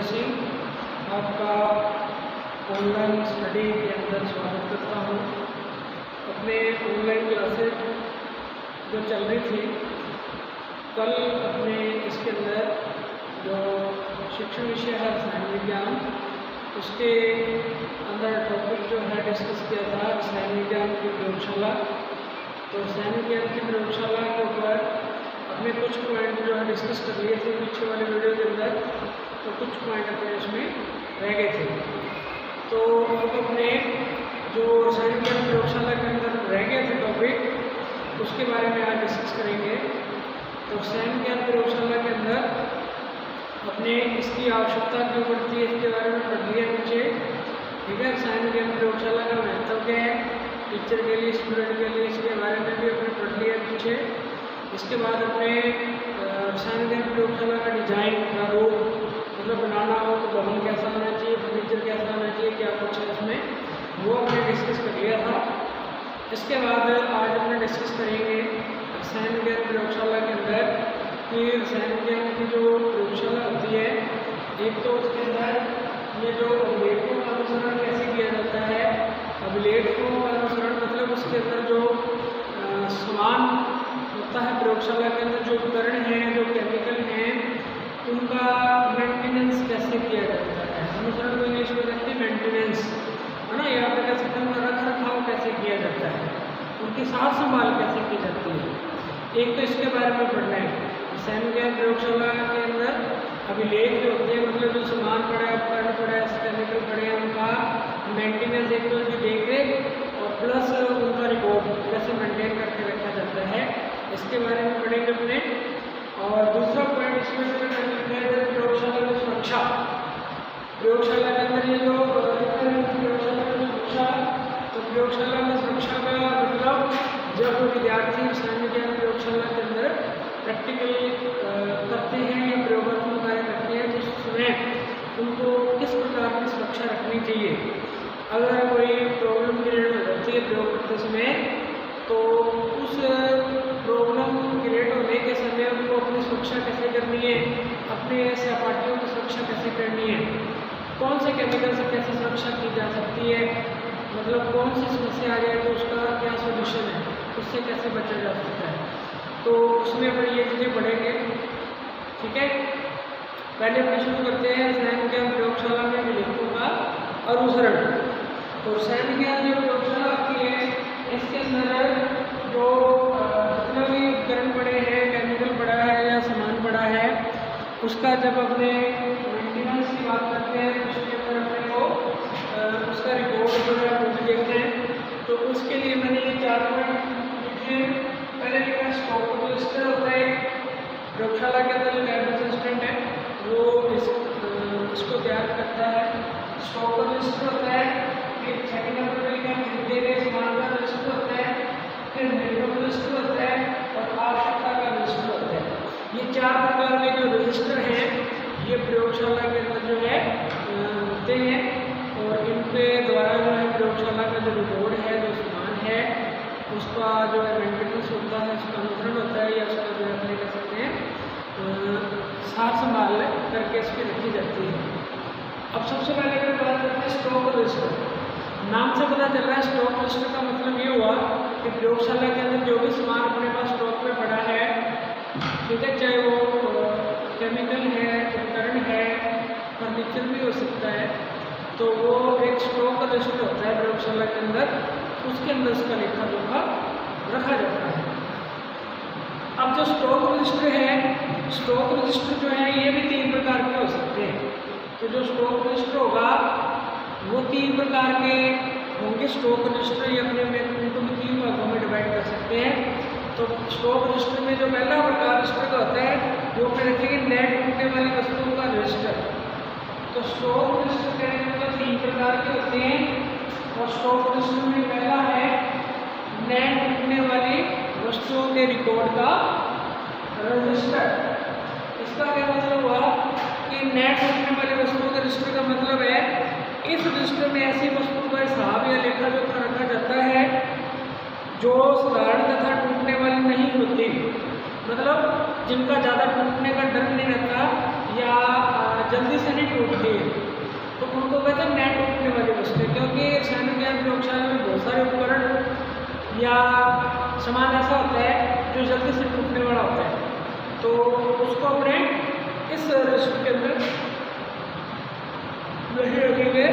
सिंह आपका online study के अंदर स्वागत करता हूँ। अपने ऑनलाइन क्लासेस जो चल रही थी, कल अपने इसके अंदर जो शिक्षण विषय है रसायन विज्ञान, उसके अंदर टॉपिक जो है डिस्कस किया था रसायन विज्ञान की प्रयोगशाला। तो रसायन विज्ञान की प्रयोगशाला के ऊपर अपने कुछ पॉइंट जो है डिस्कस कर लिए थे पीछे वाले वीडियो के अंदर, तो कुछ पॉइंट अपने इसमें रह गए थे। तो अब अपने जो रसायन विज्ञान प्रयोगशाला के अंदर रह गए थे टॉपिक, उसके बारे में आज डिस्कस करेंगे। तो रसायन विज्ञान प्रयोगशाला के अंदर अपने इसकी आवश्यकता क्यों पड़ती है इसके बारे में पढ़ लिया नीचे, ठीक है। रसायन विज्ञान प्रयोगशाला का महत्व क्या है टीचर के लिए, स्टूडेंट के लिए, इसके बारे में भी अपने पढ़ लिया नीचे। इसके बाद अपने रसायन विज्ञान प्रयोगशाला का डिजाइन प्रारूप, मतलब बनाना हो तो भवन कैसा होना चाहिए, फर्नीचर कैसा होना चाहिए, क्या कुछ है इसमें, वो हमने डिस्कस कर लिया था। इसके बाद आज अपने डिस्कस करेंगे रसायन विज्ञान प्रयोगशाला के अंदर कि रसायन विज्ञान की जो प्रयोगशाला होती है, एक तो उसके अंदर ये जो अभिलेखों का अनुसरण कैसे किया जाता है। अभिलेखों का अनुसरण मतलब उसके अंदर जो सामान होता है प्रयोगशाला के अंदर, जो उपकरण हैं, जो केमिकल हैं, उनका मेंटेनेंस कैसे किया जाता है। अनुसरण को इंग्लिश में कहते हैं मेंटेनेंस, है ना। यहाँ पर कह सकते हैं उनका रख रखाव कैसे किया जाता है, उनकी साफ संभाल कैसे की जाती है। एक तो इसके बारे में पढ़ना है। रसायन विज्ञान प्रयोगशाला के अंदर अभिलेख जो होते हैं, मतलब जो सामान पड़ा है, उपकरण पड़ा है, केमिकल पड़े हैं, उनका मेंटेनेंस, एक तो उनकी देखरेख और प्लस उनका रिकॉर्ड कैसे मेंटेन करके रखा जाता है, इसके बारे में पढ़ेंगे अपने। और दूसरा पॉइंट इसमें प्रयोगशाला में सुरक्षा। प्रयोगशाला के अंदर ये जो प्रयोगशाला में सुरक्षा, तो प्रयोगशाला में सुरक्षा का मतलब जब विद्यार्थी रसायन विज्ञान प्रयोगशाला के अंदर प्रैक्टिकल करते हैं या प्रयोगात्मक कार्य करते हैं, तो उस समय उनको किस प्रकार की सुरक्षा रखनी चाहिए। अगर कोई प्रॉब्लम क्रिएट हो जाती है प्रयोग करते समय, तो उस प्रॉब्लम क्रिएट होने के समय उनको अपनी सुरक्षा कैसे करनी है, अपने सहपाठियों की सुरक्षा कैसे करनी है, कौन से केमिकल से कैसे सुरक्षा की जा सकती है, मतलब कौन सी समस्या आ जाए तो उसका क्या सोल्यूशन है, उससे कैसे बचा जा सकता है। तो उसमें अपन ये चीज़ें पढ़ेंगे, ठीक है। पहले अपने शुरू करते हैं रसायन विज्ञान प्रयोगशाला में अभिलेखों का अनुसरण। तो रसायन विज्ञान जो प्रयोगशाला होती है, इसके अंदर जो जितना भी उपकरण पड़े हैं, केमिकल पड़ा है या सामान पड़ा है, उसका जब अपने मेंटेनेंस की बात करते हैं तो उसके अंदर अपने को उसका रिकॉर्ड जो है वो भी देखते हैं। तो उसके लिए मैंने ये 4 पॉइंट लिखे। पहले लिखा स्टॉक रजिस्टर होता है। प्रयोगशाला के अंदर जो लैब असिस्टेंट है वो इसको तैयार करता है। स्टॉक रजिस्टर होता है। फिर सेकंड नंबर पर लिखा खरीदे गए सामान का रजिस्टर होता है। फिर निर्गम रजिस्टर होता है और आवश्यकता का रजिस्टर होता है। ये 4 प्रकार के जो रजिस्टर हैं, ये प्रयोगशाला के अंदर जो है होते हैं, और इनके द्वारा जो है प्रयोगशाला का जो रिकॉर्ड है, जो सामान है, उसका जो है मेंटेनेंस होता है, उसका अनुसरण होता है, या उसका जो है अपने कह सकते हैं साफ संभाल करके इसकी रखी जाती है। अब सबसे पहले अगर बात करते हैं स्टॉक रजिस्टर, नाम से पता चल रहा है स्टॉक रजिस्टर का मतलब ये हुआ कि प्रयोगशाला के अंदर जो भी सामान अपने पास स्टॉक में पड़ा है, ठीक है, चाहे वो केमिकल है, उपकरण है, फर्नीचर भी हो सकता है, तो वो एक स्टॉक रजिस्टर होता है प्रयोगशाला के अंदर, उसके अंदर उसका लेखा जोखा रखा जाता है। अब जो स्टॉक रजिस्टर है, स्टॉक रजिस्टर जो है ये भी 3 प्रकार के हो सकते हैं। तो जो स्टॉक रजिस्टर होगा वो 3 प्रकार के होंगे। स्टॉक रजिस्टर ये अपने में उनको भी 3 भागों में डिवाइड कर सकते हैं। तो स्टॉक रजिस्टर में जो पहला प्रकार रजिस्टर का होता है, वो में रखेंगे नेट टूटने वाली वस्तुओं का रजिस्टर। तो स्टॉक रजिस्टर कहने का मतलब 3 प्रकार के होते हैं, और स्टॉक रजिस्टर में पहला है नेट टूटने वाली वस्तुओं के रिकॉर्ड का रजिस्टर। इसका क्या मतलब हुआ कि नेट टूटने वाली वस्तुओं के रजिस्टर का मतलब है इस रजिस्टर में ऐसी वस्तुओं का हिसाब या लेखा जोखा रखा जाता है जो साधारण तथा टूटने वाली नहीं होती, मतलब जिनका ज़्यादा टूटने का डर नहीं रहता, या जल्दी से नहीं टूटती है, तो उनको कहते हैं न टूटने वाली वस्तुएं। क्योंकि रसायन विज्ञान प्रयोगशाला में बहुत सारे उपकरण या सामान ऐसा होता है जो जल्दी से टूटने वाला होता है, तो उसको अपने इस रजिस्टर के अंदर नहीं रखेंगे।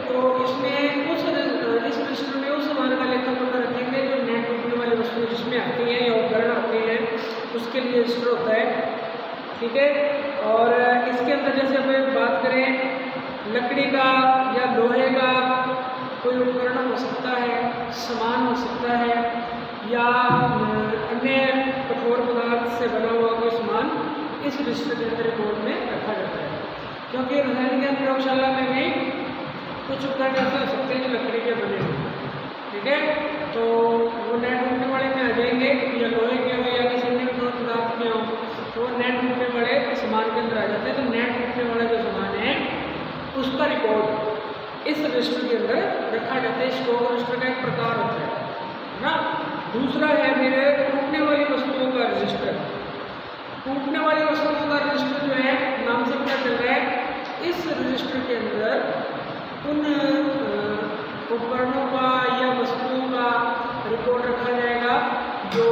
तो इसमें इस रजिस्टर में उस सामान का लेखा पता रखेंगे जो न टूटने वाली वस्तुएं जिसमें आती हैं या उपकरण आते हैं, उसके लिए रजिस्टर होता है। ठीक है, और इसके अंदर जैसे हमें बात करें लकड़ी का या लोहे का कोई उपकरण हो सकता है, सामान हो सकता है, या अन्य कठोर पदार्थ से बना हुआ कोई सामान इस रजिस्टर के अंदर रिकॉर्ड में रखा जाता है। क्योंकि रसायन विज्ञान प्रयोगशाला में भी कुछ उपकरण ऐसे हो सकते हैं जो लकड़ी के बने हों। ठीक है, तो वो न टूटने वाले में आ जाएंगे, या लोहे के हो या किसी अन्य कठोर पदार्थ में हो, तो न टूटने वाले सामान के अंदर आ जाते हैं। तो न टूटने वाला जो सामान है उसका रिकॉर्ड इस रजिस्टर के अंदर रखा जाता है। स्टॉक रजिस्टर का एक प्रकार होता है ना। दूसरा है मेरे टूटने वाली वस्तुओं का रजिस्टर। टूटने वाली वस्तुओं का रजिस्टर जो है, नाम से पता चल रहा है, इस रजिस्टर के अंदर उन उपकरणों का या वस्तुओं का रिकॉर्ड रखा जाएगा जो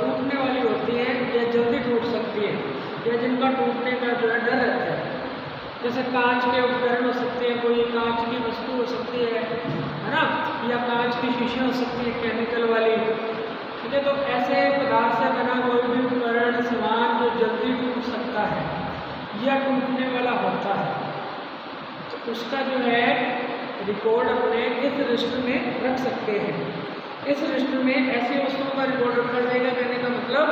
टूटने वाली होती हैं या जल्दी टूट सकती है, या जिनका टूटने का जो है डर रहता है। जैसे कांच के उपकरण हो सकते हैं, कोई कांच की वस्तु हो सकती है ना, या कांच की शीशे हो सकती है केमिकल वाली। ठीक है, तो ऐसे पदार्थ से बना कोई भी उपकरण सामान जो जल्दी टूट सकता है या टूटने वाला होता है, तो उसका जो है रिकॉर्ड अपने इस रजिस्टर में रख सकते हैं। इस रजिस्टर में ऐसी वस्तुओं का रिकॉर्ड रखा जाएगा, कहने का मतलब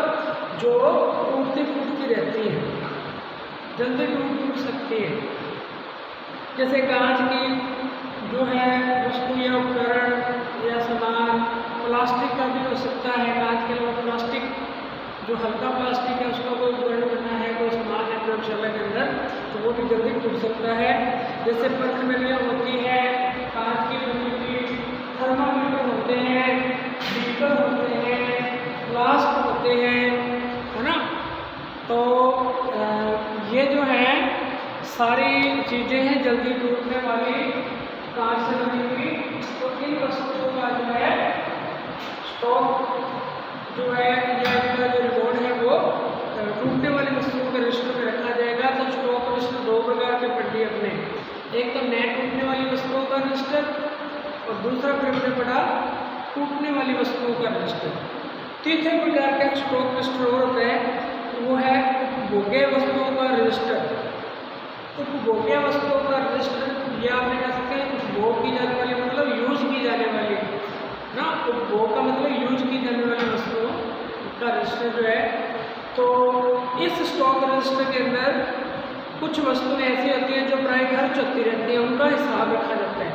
जो टूटती फूटती रहती है, जल्दी टूट सकती है। जैसे कांच की जो है वस्तु या उपकरण या सामान, प्लास्टिक का भी हो सकता है। कांच के अलावा प्लास्टिक जो हल्का प्लास्टिक है उसका कोई उपकरण बना है, कोई सामान है प्रयोगशाला के अंदर, तो वो भी जल्दी टूट सकता है। जैसे पथमेलियाँ होती है कांच की बनी हुई, थर्मामीटर होते हैं, बीकर होते हैं, फ्लास्क होते हैं, है ना। तो ये जो है सारी चीज़ें हैं जल्दी टूटने वाली, कांच से बनी हुई। तो इन वस्तुओं का जो है स्टॉक जो है या इनका जो रिकॉर्ड है वो टूटने वाली वस्तुओं के रजिस्टर में रखा जाएगा। तो स्टॉक रजिस्टर दो प्रकार के पढ़िए अपने, एक तो न टूटने वाली वस्तुओं का रजिस्टर, और दूसरा फिर हमने पढ़ा टूटने वाली वस्तुओं का रजिस्टर। तीसरे प्रकार का स्टॉक रजिस्टर और होता है, वो है उपभोग्य वस्तुओं का रजिस्टर। उपभोग्य वस्तुओं का रजिस्टर या आपने कह सकते हैं उपभोग की जाने वाली, मतलब यूज की जाने वाली ना, उपभोग का मतलब यूज की जाने वाली वस्तुओं का रजिस्टर जो है। तो इस स्टॉक रजिस्टर के अंदर कुछ वस्तुएं ऐसी होती हैं जो प्राय खर्च होती रहती हैं, उनका हिसाब रखा जाता है।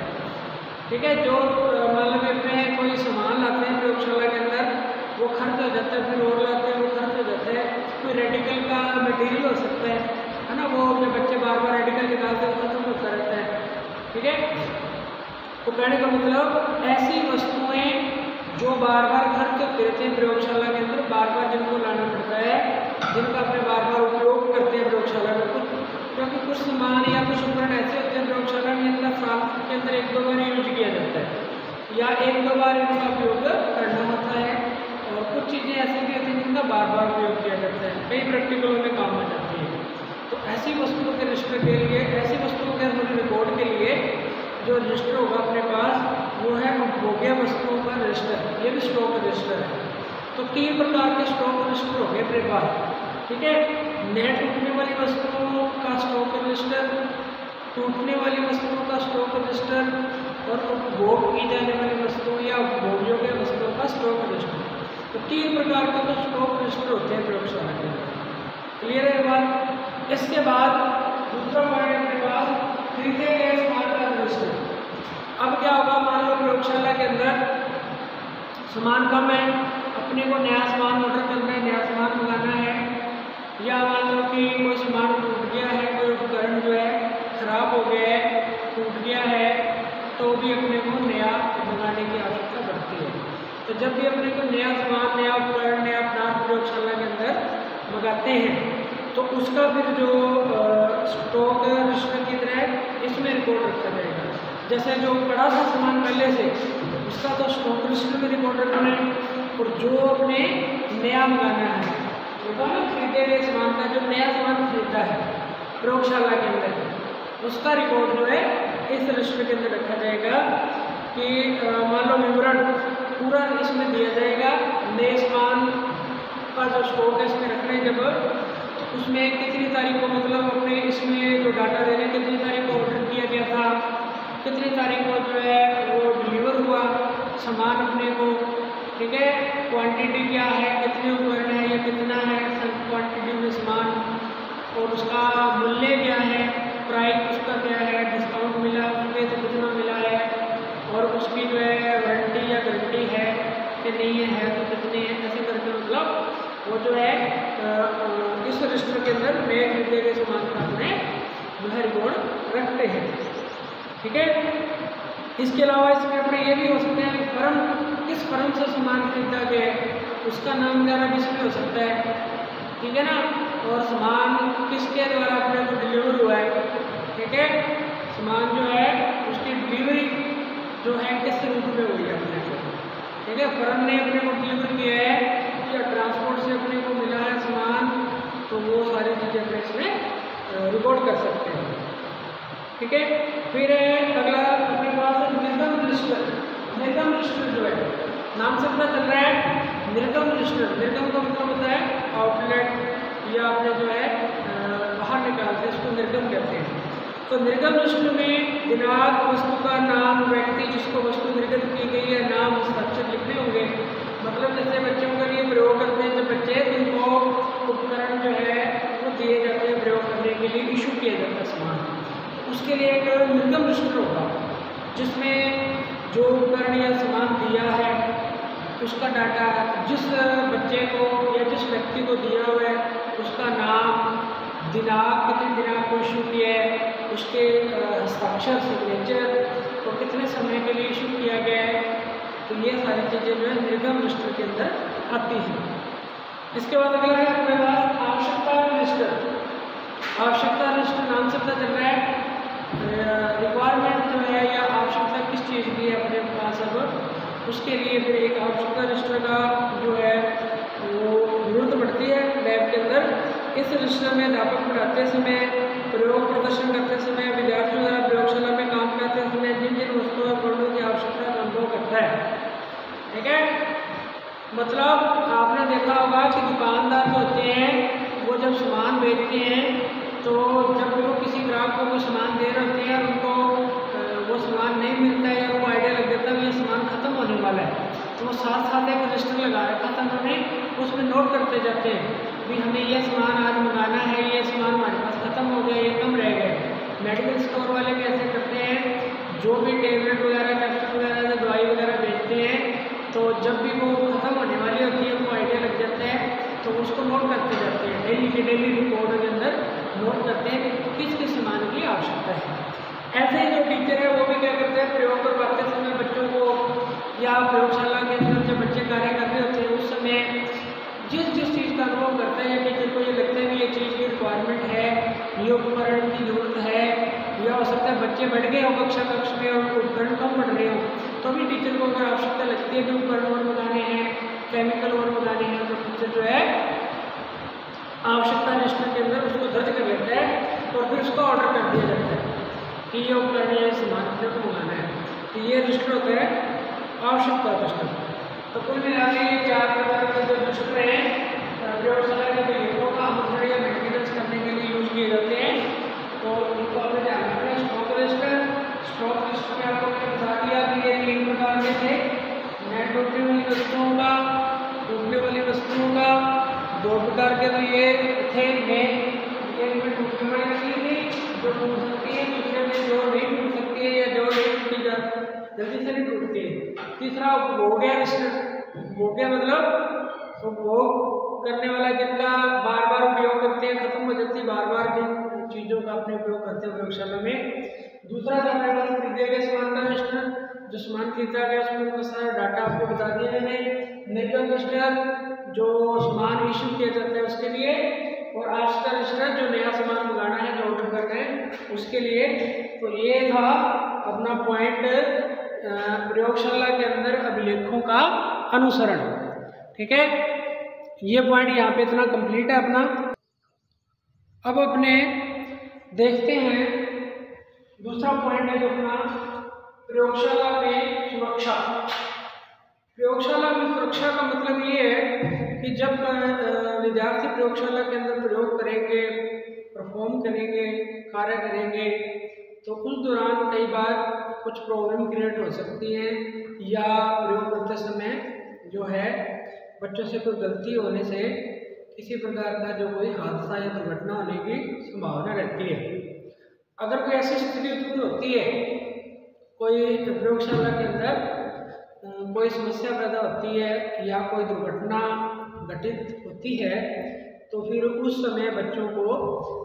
ठीक है, जो मतलब अपने कोई सामान लाते हैं प्रयोगशाला के अंदर, वो खर्च हो जाता है, फिर और लाते हैं वो खर्च हो जाता है। कोई रेडिकल का मटेरियल हो सकता है ना, वो अपने बच्चे बार बार रेडिकल निकालते हैं, खत्म होता रहता है। ठीक है, तो कहने का मतलब ऐसी वस्तुएं जो बार बार खर्च होते रहते हैं प्रयोगशाला के अंदर, बार बार जिनको लाना पड़ता है, जिनका अपने बार बार उपयोग करते हैं प्रयोगशाला में। कुछ क्योंकि कुछ सामान या कुछ उपकरण ऐसे होते हैं प्रयोगशाला में जिनका साल के अंदर एक दो बार यूज किया जाता है, या एक दो बार इनका उपयोग करना होता है, और कुछ चीज़ें ऐसी भी होती हैं जिनका बार बार उपयोग किया जाता है, कई प्रैक्टिकलों में काम आ जाती है। तो ऐसी वस्तुओं के रजिस्टर के लिए, ऐसी वस्तुओं के रिकॉर्ड के लिए जो रजिस्टर होगा अपने पास, वो है उपभोग्य वस्तुओं का रजिस्टर, ये भी स्टॉक रजिस्टर है। तो तीन प्रकार के स्टॉक रजिस्टर हो गए अपने पास। ठीक है, न टूटने वाली वस्तुओं का स्टॉक रजिस्टर, टूटने वाली वस्तुओं का स्टॉक रजिस्टर, और उपभोग की जाने वाली वस्तुओं या उपभोग योग्य वस्तुओं का स्टॉक रजिस्टर। तो तीन प्रकार के तो स्टॉक रजिस्टर होते हैं प्रयोगशाला के अंदर। क्लियर है बात। इसके बाद दूसरा पॉइंट अपने पास खरीदे गए सामान का रजिस्टर। अब क्या होगा, मान लो प्रयोगशाला के अंदर सामान कम है, अपने को नया सामान ऑर्डर करना है, नया सामान मंगाना है, या मान लो कि कोई सामान टूट गया है, कोई उपकरण जो है खराब हो गया है, टूट गया है, तो भी अपने को नया मंगाने की आवश्यकता पड़ती है। तो जब भी अपने को नया सामान, नया उपकरण, नया पदार्थ प्रयोगशाला के अंदर मंगाते हैं, तो उसका फिर जो स्टॉक रजिस्टर की तरह इसमें रिकॉर्ड रखा जाएगा। जैसे जो पड़ा था सामान पहले से, उसका तो स्टॉक रजिस्टर में रिकॉर्ड रखना है, और जो अपने नया मंगाना है, देखो ना खरीदे गए सामान का जो नया सामान खरीदा है प्रयोगशाला के अंदर, उसका रिकॉर्ड जो है इस रजिस्टर के अंदर रखा जाएगा कि मान लो विवरण पूरा इसमें दिया जाएगा। नए सामान का जो स्टॉक है इसमें रखने जब उसमें कितनी तारीख को, मतलब अपने इसमें जो डाटा दे रहे हैं कितनी तारीख को ऑर्डर किया गया था, कितनी तारीख को जो है वो डिलीवर हुआ सामान अपने को, ठीक है, क्वांटिटी क्या है, कितने उपकरण है या कितना है क्वांटिटी में सामान, और उसका मूल्य क्या है, प्राइस उसका क्या है, डिस्काउंट मिला उसमें से कितना मिला है, और उसकी जो है वारंटी या गारंटी है कि नहीं है तो कितनी है, ऐसे करके मतलब वो जो है इस रजिस्टर के अंदर नए खरीदे गए सामान का अपने जो है रिकॉर्ड रखते हैं, ठीक है। इसके अलावा इसमें अपने ये भी हो सकते हैं कि फर्म, किस फर्म से सामान खरीदा गया है उसका नाम वगैरह भी इसमें हो सकता है, ठीक है ना, और सामान किसके द्वारा अपने को डिलीवर हुआ है, ठीक है, सामान जो है उसकी डिलीवरी जो है किस रूप में हुई है अपने को, ठीक है, फर्म ने अपने को डिलीवर किया है या ट्रांसपोर्ट से अपने को मिला है सामान, तो वो सारी चीज़ें अपने इसमें रिकॉर्ड कर सकते हैं, ठीक है। फिर अगला अपने पास निर्गम रजिस्टर। निर्गम रजिस्टर जो है नाम से पता चल रहा है निर्गम रजिस्टर, निर्गम का मतलब होता है आउटलेट या अपने जो है बाहर निकालते हैं, इसको निर्गम कहते हैं। तो निर्गम रजिस्टर में दिनांक, वस्तु का नाम, व्यक्ति जिसको वस्तु निर्गत की गई है नाम, हस्ताक्षर लिखने होंगे। मतलब जैसे बच्चों के लिए प्रयोग करते हैं जब बच्चे, उनको उपकरण जो है वो दिए जाते हैं प्रयोग करने के लिए, इशू किया जाता है सामान, उसके लिए एक निर्गम रजिस्टर होगा जिसमें जो उपकरण या सामान दिया है उसका डाटा, जिस बच्चे को या जिस व्यक्ति को दिया हुआ है उसका नाम, दिनांक, कितने दिनांक को इशू किया है, उसके हस्ताक्षर, सिग्नेचर और कितने समय के लिए इशू किया गया है, तो ये सारी चीज़ें जो है निर्गम रजिस्टर के अंदर आती हैं। इसके बाद अगला है अपने पास आवश्यकता रजिस्टर। आवश्यकता रजिस्टर नाम से पता चल रहा है रिक्वायरमेंट जो है या आवश्यकता किस चीज़ की है अपने पास, अब उसके लिए फिर एक आवश्यकता रजिस्टर का जो है वो जरूरत पड़ती है लैब के अंदर। इस रजिस्टर में अध्यापक पढ़ाते समय, प्रयोग प्रदर्शन करते समय, विद्यार्थियों द्वारा प्रयोगशाला में काम करते समय जिन जिन वस्तुओं और उपकरणों की आवश्यकता का अनुभव करता है, ठीक है। मतलब आपने देखा होगा कि दुकानदार जो होते हैं वो जब सामान बेचते हैं तो जब वो किसी ग्राहक को वो सामान दे रहे होते हैं और उनको वो सामान नहीं मिलता है या उनको आइडिया लग जाता है ये सामान खत्म होने वाला है, तो वो साथ साथ एक रजिस्टर लगा रखा था उन्होंने, उसमें नोट करते जाते हैं भी हमें ये सामान आज मंगाना है, ये सामान हमारे पास खत्म हो गया, ये कम रह गए। मेडिकल स्टोर वाले कैसे करते हैं, जो भी टेबलेट वगैरह, कैप्सूल वगैरह या दवाई वगैरह बेचते हैं तो जब भी वो खत्म होने वाली होती है उनको आइडिया लग जाता है तो उसको नोट करते जाते हैं, डेली के डेली रिपोर्ट के अंदर नोट करते हैं कि किस किस सामान की आवश्यकता है। ऐसे ही जो टीचर है वो भी क्या करते हैं, प्रयोग करवाते समय बच्चों को या प्रयोगशाला के अंदर जब बच्चे कार्य कर रहे होते हैं उस समय जिस जिस चीज़ का अनुभव करता है या टीचर को ये लगता है कि ये चीज़ की रिक्वायरमेंट है, ये उपकरण की जरूरत है, या हो सकता है बच्चे बढ़ गए हो कक्ष में और उपकरण कम बढ़ रहे हो, तो भी टीचर को अगर आवश्यकता लगती है कि उपकरण और बनाने हैं, केमिकल और बनाने हैं, तो टीचर जो है आवश्यकता रजिस्टर के अंदर उसको दर्ज कर लेता है और फिर उसको ऑर्डर कर दिया जाता है कि ये उपकरण या सामान अपने को मंगाना है। तो ये रजिस्टर होता है आवश्यकता रजिस्टर। तो कुल मिला के ये 4 प्रकार के जो रजिस्टर हैं प्रयोगशाला के प्रयोगों का मुद्रण या मेंटेनेंस करने के लिए यूज किए जाते हैं। तो इनको आपने ध्यान रखना है। स्टॉक रजिस्टर, स्टॉक रजिस्टर में आपको मैंने बता दिया कि ये 3 प्रकार के थे, नए डूबने वाली वस्तुओं का, डूबने वाली वस्तुओं का 2 प्रकार के तो ये थे, एक में डूबने वाली वस्तु थी जो टूट सकती है, दूसरे में जो नहीं टूट सकती है या जो नहीं टूटी जा जल्दी से नहीं टूटती है। तीसरा उपभोग्य रजिस्टर, उपभोग्य मतलब उपभोग करने वाला जिनका बार बार उपयोग करते हैं, खत्म हो जाती है बार बार जिन चीज़ों का अपने उपयोग करते हैं प्रयोगशाला में। दूसरा था हमारे पास खरीदे गए सामान का रजिस्टर, जो सामान खरीदा गया उसमें बहुत सारा डाटा आपको बता दिया मैंने। निर्गम रजिस्टर जो सामान इशू किया जाता है उसके लिए। और आफ्टर स्टडी जो नया सामान मंगाना है, जो ऑर्डर करना है उसके लिए। तो ये था अपना पॉइंट प्रयोगशाला के अंदर अभिलेखों का अनुसरण। ठीक है, ये पॉइंट यहाँ पे इतना कंप्लीट है अपना। अब अपने देखते हैं दूसरा पॉइंट है जो अपना प्रयोगशाला में सुरक्षा। प्रयोगशाला में सुरक्षा का मतलब ये है कि जब विद्यार्थी प्रयोगशाला के अंदर प्रयोग करेंगे, परफॉर्म करेंगे, कार्य करेंगे, तो उस दौरान कई बार कुछ प्रॉब्लम क्रिएट हो सकती है, या प्रयोग करते समय जो है बच्चों से कोई गलती होने से किसी प्रकार का जो कोई हादसा या दुर्घटना होने की संभावना रहती है। अगर कोई ऐसी स्थिति उत्पन्न होती है, कोई प्रयोगशाला के अंदर कोई समस्या पैदा होती है या कोई दुर्घटना घटित होती है, तो फिर उस समय बच्चों को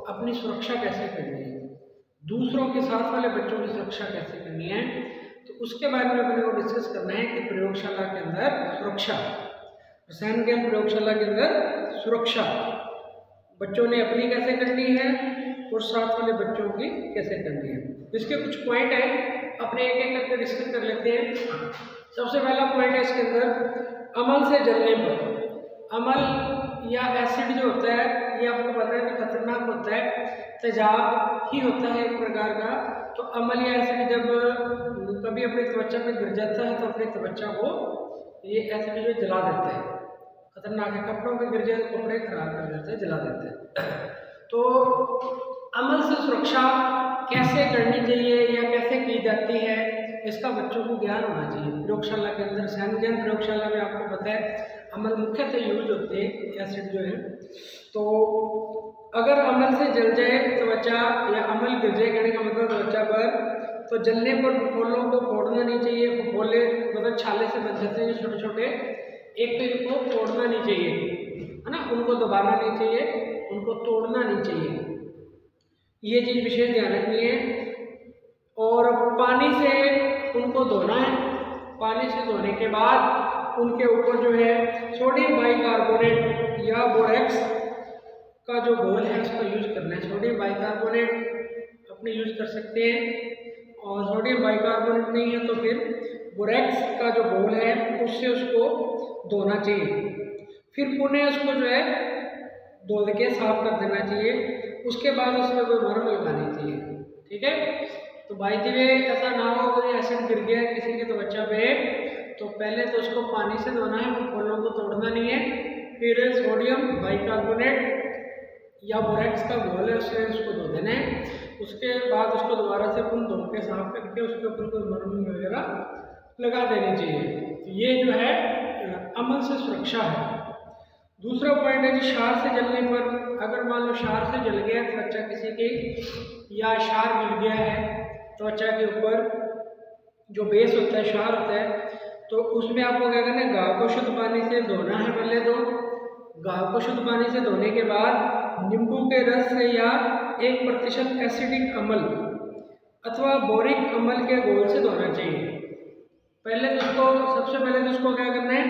अपनी सुरक्षा कैसे करनी है, दूसरों के साथ वाले बच्चों की सुरक्षा कैसे करनी है, तो उसके बारे में अपने को डिस्कस करना है कि प्रयोगशाला के अंदर सुरक्षा, रसायन ज्ञान प्रयोगशाला के अंदर सुरक्षा बच्चों ने अपनी कैसे करनी है और साथ वाले बच्चों की कैसे करनी है। इसके कुछ पॉइंट है, अपने एक एक करके डिस्कस कर लेते हैं। सबसे पहला पॉइंट है इसके अंदर अमल से जलने पर। अमल या एसिड जो होता है ये आपको पता है कि खतरनाक होता है, तेजाब ही होता है एक प्रकार का। तो अमल या एसिड जब कभी अपनी त्वचा में गिर जाता है तो अपनी त्वचा को ये एसिड जो जला देता है, खतरनाक है। कपड़ों में गिर जाए तो कपड़े खराब कर देते हैं, जला देते हैं। तो अमल से सुरक्षा कैसे करनी चाहिए या कैसे की जाती है, इसका बच्चों को ज्ञान होना चाहिए। प्रयोगशाला के अंदर, रसायन ज्ञान प्रयोगशाला में आपको पता है अमल मुख्यतः यूज होते हैं एसिड जो है। तो अगर अमल से जल जाए त्वचा या अमल गिर जाए, कहने का मतलब त्वचा पर, तो जलने पर फफोलों को फोड़ना नहीं चाहिए। फफोले मतलब छाले से बन जाते हैं छोटे छोटे, एक तो इनको तोड़ना नहीं चाहिए, है ना, उनको दबाना नहीं चाहिए, उनको तोड़ना नहीं चाहिए, ये चीज़ विशेष ध्यान रखनी है। और पानी से उनको धोना है। पानी से धोने के बाद उनके ऊपर जो है सोडियम बाइकार्बोनेट या बोरेक्स का जो घोल है उसको यूज करना है। सोडियम बाइकार्बोनेट अपने यूज कर सकते हैं, और सोडियम बाइकार्बोनेट नहीं है तो फिर बोरेक्स का जो घोल है उससे उसको धोना चाहिए। फिर पुनः उसको जो है धो के साफ कर देना चाहिए। उसके बाद उसमें कोई मरहम लगानी चाहिए। ठीक है, तो बाय द वे ऐसा ना हो अगर एसिड गिर गया किसी के त्वचा पे, तो पहले तो उसको पानी से धोना है, फफोलों को तोड़ना नहीं है। फिर सोडियम बाइकार्बोनेट या बोरेक्स का घोल है उससे उसको धो देना है। उसके बाद उसको दोबारा से पुनः धो के साफ करके उसके ऊपर कोई मरहम वगैरह लगा देनी चाहिए। तो ये जो है अमल से सुरक्षा है। दूसरा पॉइंट है कि क्षार से जलने पर, अगर मान लो क्षार से जल गया त्वचा किसी की, या क्षार मिल गया है त्वचा के ऊपर, जो बेस होता है क्षार होता है, तो उसमें आपको क्या करना है, घाव को शुद्ध पानी से धोना है। पहले तो घाव को शुद्ध पानी से धोने के बाद नींबू के रस से या 1% एसिडिक अम्ल अथवा बोरिक अम्ल के घोल से धोना चाहिए। पहले तो उसको, सबसे पहले तो उसको क्या करना है,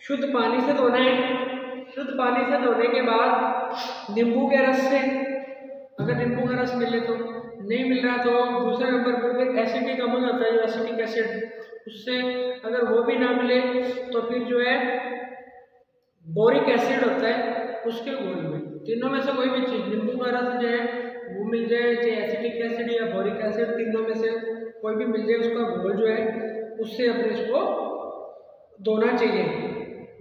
शुद्ध पानी से धोना है। शुद्ध पानी से धोने के बाद नींबू के रस से, अगर नींबू का रस मिले तो, नहीं मिल रहा तो दूसरे नंबर पर फिर एसिडिक अम्ल होता है जो एसिटिक एसिड, उससे अगर वो भी ना मिले तो फिर जो है बोरिक एसिड होता है उसके घोल में। तीनों में से कोई भी चीज़, नींबू का रस जो है वो मिल जाए, चाहे एसिटिक एसिड या बोरिक एसिड, तीनों में से कोई भी मिल जाए, उसका घोल जो है उससे अपने इसको धोना चाहिए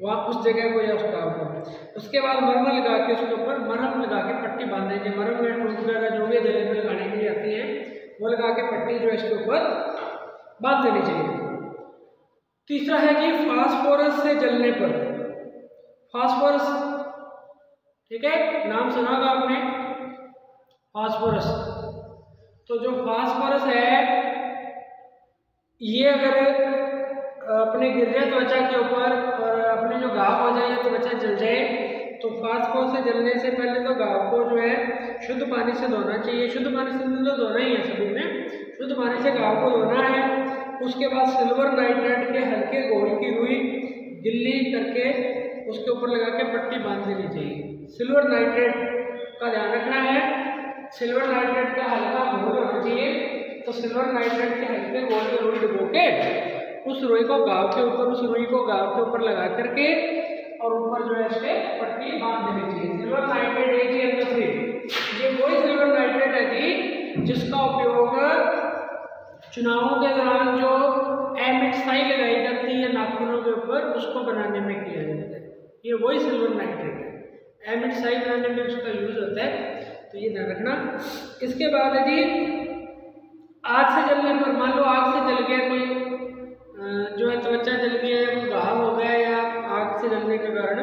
वहाँ उस जगह को या उस घाव को। उसके बाद मरहम लगा के उसके ऊपर मरहम लगा के पट्टी बांधनी चाहिए। मरहम में टूट वगैरह जो भी जले में लगाने के लिए आती है वो लगा के पट्टी जो है इसके ऊपर बांध देनी चाहिए। तीसरा है कि फास्फोरस से जलने पर, फास्फोरस, ठीक है, नाम सुना होगा आपने फास्फोरस। तो जो फास्फोरस है ये अगर अपने गिर जाए त्वचा के ऊपर और अपने जो घाव हो जाए या त्वचा जल जाए, तो फास्फोरस से जलने से पहले तो घाव को जो है शुद्ध पानी से धोना चाहिए। शुद्ध पानी से तो धोना ही है सभी में, शुद्ध पानी से घाव को धोना है। उसके बाद सिल्वर नाइट्रेट के हल्के घोल की रुई गिल्ली करके उसके ऊपर लगा के पट्टी बांध देनी चाहिए। सिल्वर नाइट्रेट का ध्यान रखना है। सिल्वर नाइट्रेट का हल्का घोल होना चाहिए। तो सिल्वर नाइट्रेट के हल्के घोल में रुई डुबो के उस रुई को गाँव के ऊपर, उस रुई को गाँव के ऊपर लगा करके और ऊपर जो है इसके पट्टी बांध देनी चाहिए। सिल्वर नाइट्रेट AgNO3 ये वही सिल्वर नाइट्रेट है जी जिसका उपयोग चुनावों के दौरान जो एमिड स्याही लगाई जाती है नाखूनों के ऊपर, उसको बनाने में किया जाता है। ये वही सिल्वर नाइट्रेट है, एमिड स्याही बनाने में उसका यूज होता है, तो ये ध्यान रखना। इसके बाद है जी आग से जलने पर, मान लो आग से जल गया कोई जो है त्वचा जल गया या कोई घाव हो गया या आग से जलने के कारण,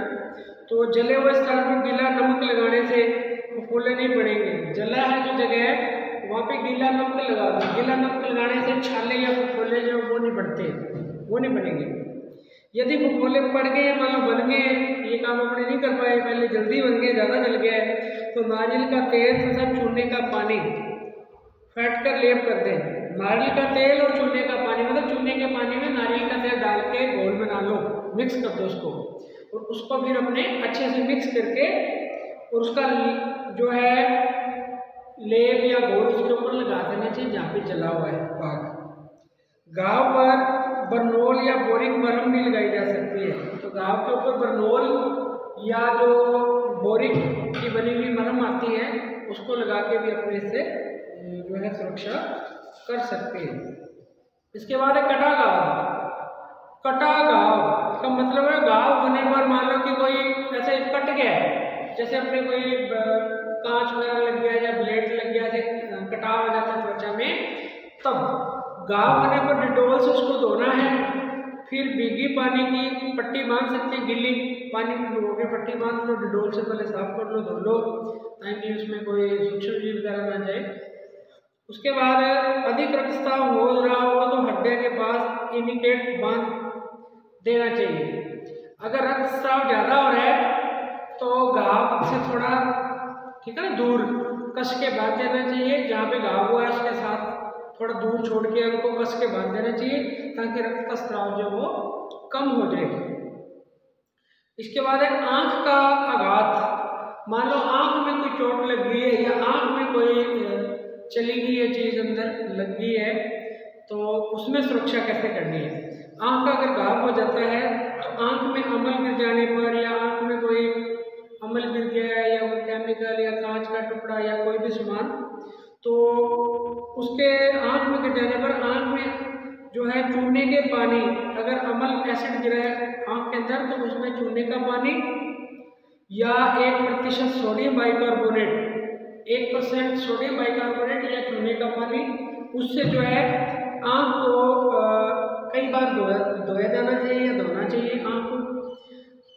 तो जले हुए स्थान पर गीला नमक लगाने से फफोले नहीं बढ़ेंगे। जला है जो जगह है वहाँ पे गीला नमक लगा दो। गीला नमक लगाने से छाले या फफोले जो वो नहीं बढ़ते, वो नहीं बनेंगे। यदि फफोले पड़ गए मान लो बन गए, ये काम अपने नहीं कर पाए, पहले जल्दी बन गए, ज़्यादा जल गया है, तो नारियल का तेल तथा चूने का पानी फेंट कर लेप कर दें। नारियल का तेल और चूने का पानी, मतलब चूने के पानी में नारियल का तेल डाल के घोल बना लो, मिक्स कर दो उसको, और उसको फिर अपने अच्छे से मिक्स करके और उसका जो है लेप या घोल उसके ऊपर लगा देना चाहिए जहाँ पे जला हुआ है भाग। घाव पर बरनोल या बोरिक मरहम भी लगाई जा सकती है। तो घाव के ऊपर बरनोल या जो बोरिक की बनी हुई मरहम आती है उसको लगा के भी अपने से जो है सुरक्षा कर सकते हैं। इसके बाद है कटा घाव। कटा घाव का मतलब है घाव होने पर मान लो कि कोई ऐसे कट गया है, जैसे अपने कोई कांच वगैरह लग गया या ब्लेड लग गया, ऐसे कटाव हो जाता है त्वचा में, तब घाव होने पर डिटोल से उसको धोना है। फिर भीगी पानी की पट्टी बांध सकते हैं, गिल्ली पानी में डुबो के पट्टी बांध लो, डिटोल से पहले साफ कर लो, धो लो, ताकि उसमें कोई सूक्ष्म जीव वगैरह ना जाए। उसके बाद अधिक रक्तस्राव हो रहा हो तो हड्डिया के पास इनिकेट बांध देना चाहिए। अगर रक्तस्राव ज़्यादा हो रहा है तो घाव से थोड़ा ठीक है ना दूर कस के बांध देना चाहिए। जहाँ पे घाव हुआ है उसके साथ थोड़ा दूर छोड़ के उनको कस के बांध देना चाहिए ताकि रक्त का स्राव जो वो कम हो जाए। इसके बाद है आँख का आघात। मान लो आँख में कोई चोट लग गई है या आँख में कोई चली गई है चीज़ अंदर लग गई है, तो उसमें सुरक्षा कैसे करनी है। आँख का अगर घाव हो जाता है तो आँख में अमल गिर जाने पर या आँख में कोई अमल गिर गया है या कोई केमिकल या कांच का टुकड़ा या कोई भी सामान, तो उसके आँख में गिर जाने पर आँख में जो है चूने के पानी, अगर अमल एसिड गिरा है आँख के अंदर तो उसमें चूने का पानी या 1% सोडियम बाइकार्बोनेट, 1% सोडियम बाइकार्बोनेट या चूने का पानी, उससे जो है आँख को कई बार धोया जाना चाहिए या धोना चाहिए आँख को,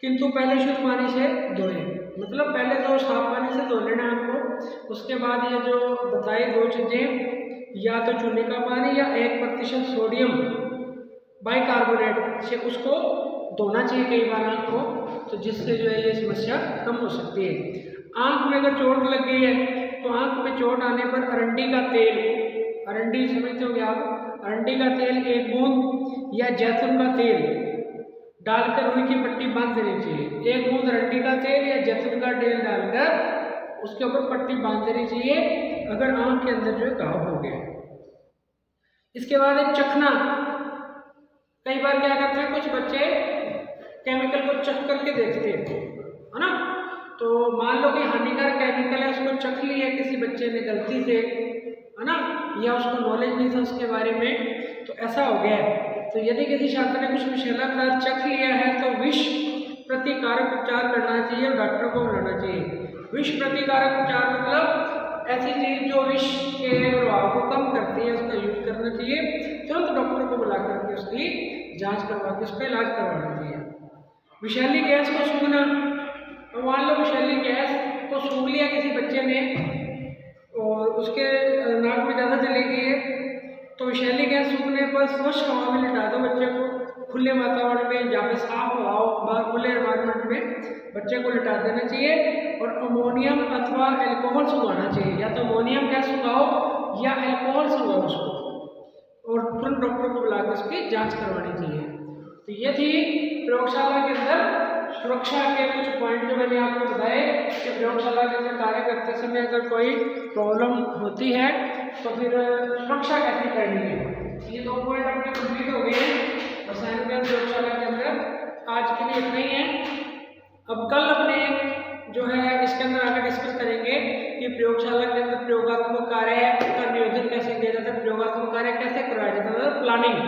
किंतु पहले शुद्ध पानी से धोएं। मतलब पहले तो साफ पानी से धो लेना आपको, उसके बाद ये जो बताई दो चीज़ें, या तो चूने का पानी या 1% सोडियम बाइकार्बोनेट से उसको धोना चाहिए कई बार आँख को, तो जिससे जो है ये समस्या कम हो सकती है। आँख में अगर चोट लग गई है तो आँख में चोट आने पर अरंडी का तेल, अरंडी समझते होंगे आप, अरंडी का तेल 1 बूंद या जैतून का तेल डालकर रुई की पट्टी बांध देनी चाहिए। 1 बूंद अरंडी का तेल या जैतून का तेल डालकर उसके ऊपर पट्टी बांध देनी चाहिए अगर आँख के अंदर जो है घाव हो गया। इसके बाद एक चखना। कई बार क्या करते हैं कुछ बच्चे केमिकल को चख करके देखते हैं, है ना, तो मान लो कि हानिकारक केमिकल है उसको चख लिया किसी बच्चे ने गलती से, है ना, या उसको नॉलेज नहीं था उसके बारे में, तो ऐसा हो गया है। तो यदि किसी छात्र ने कुछ विषैला पदार्थ चख लिया है तो विष प्रतिकारक उपचार करना चाहिए और डॉक्टर को बुलाना चाहिए। विष प्रतिकारक उपचार मतलब ऐसी चीज जो विष के प्रभाव को कम करती है उसका यूज करना चाहिए। तुरंत डॉक्टर को बुला करके उसकी जांच करवा के उसका इलाज करवाना चाहिए। विषैली गैस को सूंघना। मान लो विषैली गैस को सूंघ लिया किसी बच्चे ने और उसके नाक में ज़्यादा चली गई है, तो विषैली गैस सूंघने पर स्वच्छ हवा में लिटा दो बच्चे को, खुले वातावरण में जहाँ पे साफ हवा हो, बाहर खुले एनवायरनमेंट में बच्चे को लिटा देना चाहिए। और अमोनियम अथवा एल्कोहल सूंघाना चाहिए, या तो अमोनियम गैस सूंघाओ या एल्कोहल सूंघाओ उसको, और तुरंत डॉक्टर को बुला कर उसकी जाँच करवानी चाहिए। तो ये थी प्रयोगशाला के अंदर सुरक्षा के कुछ पॉइंट जो मैंने आपको बताए कि प्रयोगशाला के अंदर कार्य करते समय अगर कोई प्रॉब्लम होती है तो फिर सुरक्षा कैसे करनी है। ये 2 पॉइंट अपने कंप्लीट हो गए हैं रसायन विज्ञान प्रयोगशाला के अंदर। आज के लिए इतना ही है। अब कल अपने जो है इसके अंदर आगे डिस्कस करेंगे कि प्रयोगशाला के अंदर प्रयोगात्मक कार्य का नियोजन कैसे किया जाता है, प्रयोगात्मक कार्य कैसे करवाया जाता है, प्लानिंग।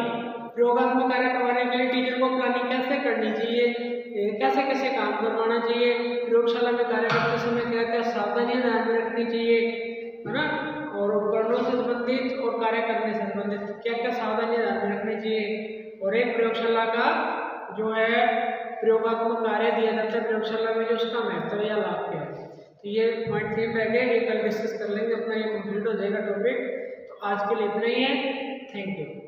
प्रयोगात्मक कार्य करवाने के लिए टीचर को प्लानिंग कैसे करनी चाहिए, कैसे कैसे काम करवाना चाहिए, प्रयोगशाला में कार्य करते समय क्या क्या सावधानियां ध्यान में रखनी चाहिए, है ना, और उपकरणों से संबंधित और कार्य करने से संबंधित क्या क्या सावधानियां ध्यान में रखनी चाहिए, और एक प्रयोगशाला का जो है प्रयोगात्मक कार्य दिया जाता है प्रयोगशाला में जो उसका महत्व या लाभ क्या है। तो ये पॉइंट सेम रह गए, ये कल डिस्कस कर लेंगे, अपना ये कंप्लीट हो जाएगा टॉपिक। तो आज के लिए इतना ही है। Thank you.